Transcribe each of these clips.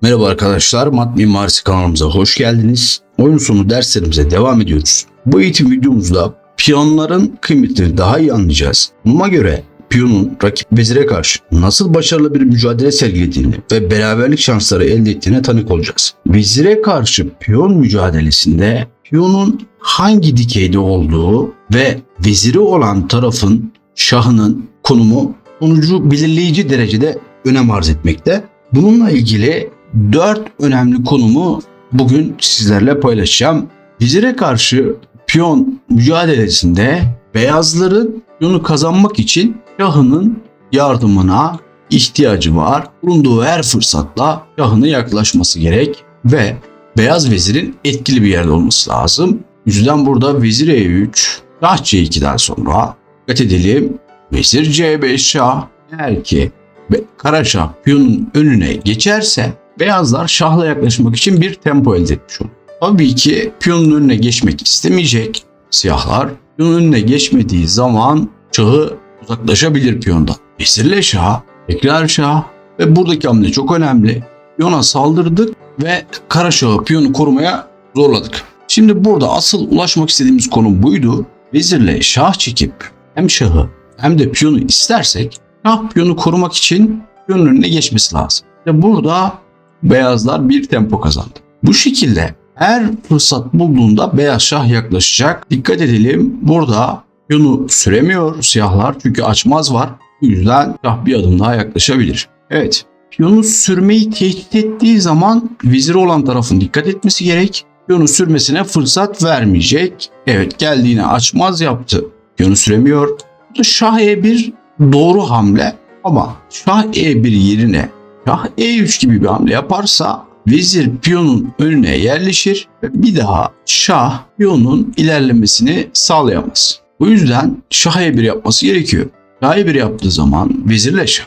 Merhaba arkadaşlar, Mat Mimarisi kanalımıza hoş geldiniz. Oyun sonu derslerimize devam ediyoruz. Bu eğitim videomuzda piyonların kıymetini daha iyi anlayacağız. Buna göre piyonun rakip vezire karşı nasıl başarılı bir mücadele sergilediğini ve beraberlik şansları elde ettiğine tanık olacağız. Vezire karşı piyon mücadelesinde piyonun hangi dikeyde olduğu ve veziri olan tarafın şahının konumu sonucu belirleyici derecede önem arz etmekte. Bununla ilgili 4 önemli konumu bugün sizlerle paylaşacağım. Vezire karşı piyon mücadelesinde beyazların piyonu kazanmak için şahının yardımına ihtiyacı var. Bulunduğu her fırsatla şahına yaklaşması gerek ve beyaz vezirin etkili bir yerde olması lazım. O yüzden burada vezir E3, şah C2'den sonra dikkat edelim. Vezir C5 şah, eğer ki kara şah piyonun önüne geçerse beyazlar şahla yaklaşmak için bir tempo elde etmiş olur. Tabii ki piyonun önüne geçmek istemeyecek siyahlar. Piyonun önüne geçmediği zaman şahı uzaklaşabilir piyondan. Vezirle şah, tekrar şah ve buradaki hamle çok önemli. Piyona saldırdık ve kara şahı piyonu korumaya zorladık. Şimdi burada asıl ulaşmak istediğimiz konu buydu. Vezirle şah çekip hem şahı hem de piyonu istersek şah piyonu korumak için piyonun önüne geçmesi lazım. Ve burada beyazlar bir tempo kazandı. Bu şekilde her fırsat bulduğunda beyaz şah yaklaşacak. Dikkat edelim, burada piyonu süremiyor siyahlar çünkü açmaz var. Bu yüzden şah bir adım daha yaklaşabilir. Evet, piyonu sürmeyi tehdit ettiği zaman veziri olan tarafın dikkat etmesi gerek. Piyonu sürmesine fırsat vermeyecek. Evet, geldiğine açmaz yaptı. Piyonu süremiyor. Burada şah E1 doğru hamle ama şah E1 yerine şah E3 gibi bir hamle yaparsa vezir piyonun önüne yerleşir ve bir daha şah piyonun ilerlemesini sağlayamaz. Bu yüzden şah E1 yapması gerekiyor. Şah E1 yaptığı zaman vezirle şah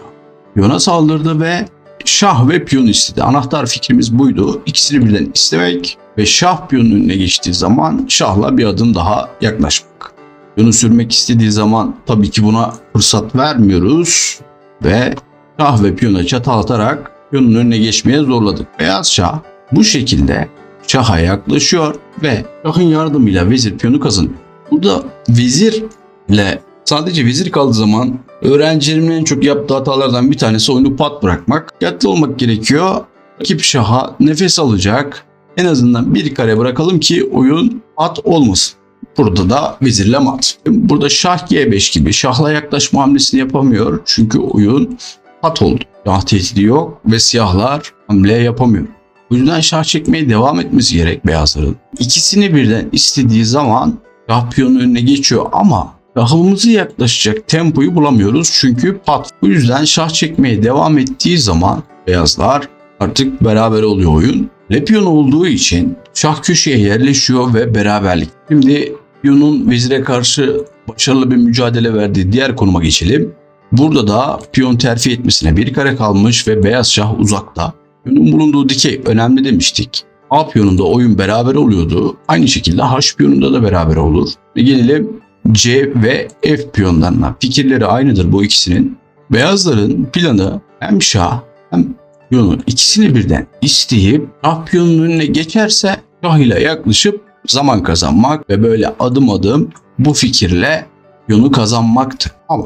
piyona saldırdı ve şah ve piyon istedi. Anahtar fikrimiz buydu. İkisini birden istemek ve şah piyonun önüne geçtiği zaman şahla bir adım daha yaklaşmak. Piyonu sürmek istediği zaman tabii ki buna fırsat vermiyoruz ve şah ve piyona çatal atarak piyonun önüne geçmeye zorladık. Beyaz şah bu şekilde şaha yaklaşıyor ve şahın yardımıyla vezir piyonu kazanıyor. Burada vezirle sadece vezir kaldığı zaman öğrencilerimin en çok yaptığı hatalardan bir tanesi oyunu pat bırakmak. Dikkatli olmak gerekiyor. Rakip şaha nefes alacak. En azından bir kare bırakalım ki oyun pat olmasın. Burada da vezirle mat. Burada şah G5 gibi şahla yaklaşma hamlesini yapamıyor. Çünkü oyun pat oldu. Şah tehdidi yok ve siyahlar hamle yapamıyor. Bu yüzden şah çekmeye devam etmesi gerek beyazların. İkisini birden istediği zaman şah piyonun önüne geçiyor ama şahımızı yaklaşacak tempoyu bulamıyoruz çünkü pat. Bu yüzden şah çekmeye devam ettiği zaman beyazlar artık beraber oluyor oyun. Le piyon olduğu için şah köşeye yerleşiyor ve beraberlik. Şimdi piyonun vezire karşı başarılı bir mücadele verdiği diğer konuma geçelim. Burada da piyon terfi etmesine bir kare kalmış ve beyaz şah uzakta. Piyonun bulunduğu dikey önemli demiştik. A piyonunda oyun beraber oluyordu. Aynı şekilde H piyonunda da beraber olur. Ve gelelim C ve F piyonlarına. Fikirleri aynıdır bu ikisinin. Beyazların planı hem şah hem piyonu ikisini birden isteyip şah piyonun önüne geçerse şah ile yaklaşıp zaman kazanmak ve böyle adım adım bu fikirle piyonu kazanmaktı. Ama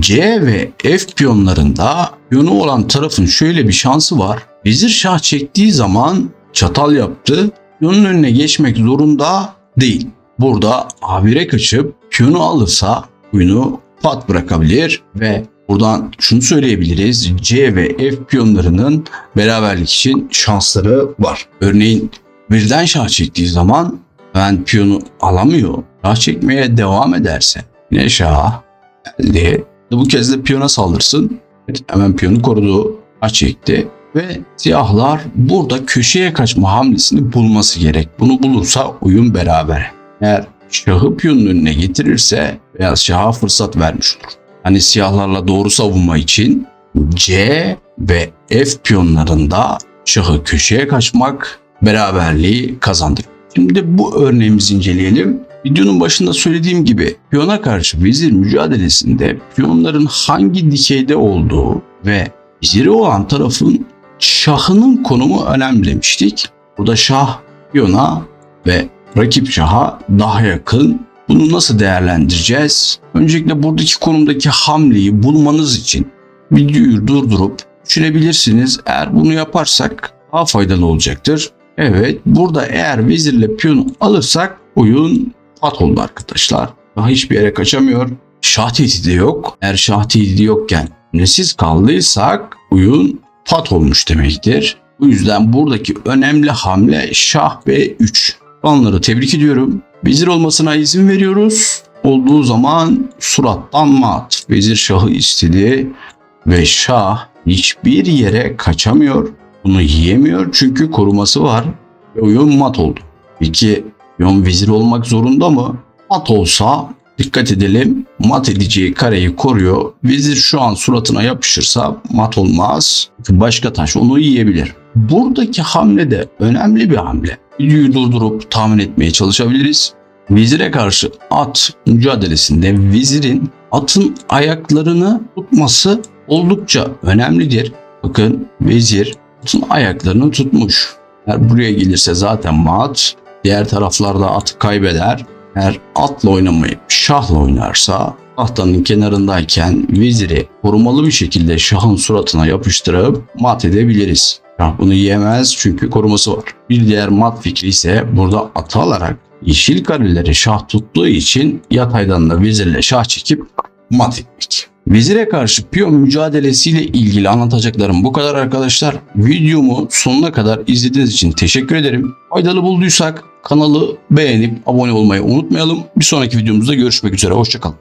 C ve F piyonlarında piyonu olan tarafın şöyle bir şansı var. Vezir şah çektiği zaman çatal yaptı. Piyonun önüne geçmek zorunda değil. Burada A1'e kaçıp piyonu alırsa oyunu pat bırakabilir ve buradan şunu söyleyebiliriz. C ve F piyonlarının beraberlik için şansları var. Örneğin birden şah çektiği zaman ben piyonu alamıyor. Şah çekmeye devam ederse yine şah geldi. Bu kez de piyona saldırsın. Evet, hemen piyonu korudu. Şah çekti. Ve siyahlar burada köşeye kaçma hamlesini bulması gerek. Bunu bulursa oyun beraber. Eğer şahı piyonun önüne getirirse beyaz şaha fırsat vermiş olur. Hani siyahlarla doğru savunma için C ve F piyonlarında şahı köşeye kaçmak beraberliği kazandırır. Şimdi bu örneğimizi inceleyelim. Videonun başında söylediğim gibi piyona karşı vezir mücadelesinde piyonların hangi dikeyde olduğu ve veziri olan tarafın şahının konumu önemli demiştik. Burada şah piyona ve rakip şaha daha yakın. Bunu nasıl değerlendireceğiz? Öncelikle buradaki konumdaki hamleyi bulmanız için videoyu durdurup düşünebilirsiniz. Eğer bunu yaparsak daha faydalı olacaktır. Evet, burada eğer vezirle piyonu alırsak oyun pat oldu arkadaşlar. Daha hiçbir yere kaçamıyor. Şah tehdidi yok. Eğer şah tehdidi yokken hamlesiz kaldıysak oyun pat olmuş demektir. Bu yüzden buradaki önemli hamle şah B3. Onları tebrik ediyorum. Vezir olmasına izin veriyoruz. Olduğu zaman surattan mat. Vezir şahı istedi ve şah hiçbir yere kaçamıyor. Bunu yiyemiyor çünkü koruması var. Ve oyun mat oldu. Peki piyon vezir olmak zorunda mı? Mat olsa dikkat edelim, mat edeceği kareyi koruyor. Vezir şu an suratına yapışırsa mat olmaz. Çünkü başka taş onu yiyebilir. Buradaki hamle de önemli bir hamle. Videoyu durdurup tahmin etmeye çalışabiliriz. Vezire karşı at mücadelesinde vezirin atın ayaklarını tutması oldukça önemlidir. Bakın vezir atın ayaklarını tutmuş. Eğer buraya gelirse zaten mat. Diğer taraflarda atı kaybeder. Eğer atla oynamayıp şahla oynarsa tahtanın kenarındayken veziri korumalı bir şekilde şahın suratına yapıştırıp mat edebiliriz. Şah bunu yiyemez çünkü koruması var. Bir diğer mat fikri ise burada atı alarak yeşil kareleri şah tuttuğu için yataydan da vezirle şah çekip mat etmek. Vezire karşı piyon mücadelesiyle ilgili anlatacaklarım bu kadar arkadaşlar. Videomu sonuna kadar izlediğiniz için teşekkür ederim. Faydalı bulduysak kanalı beğenip abone olmayı unutmayalım. Bir sonraki videomuzda görüşmek üzere. Hoşça kalın.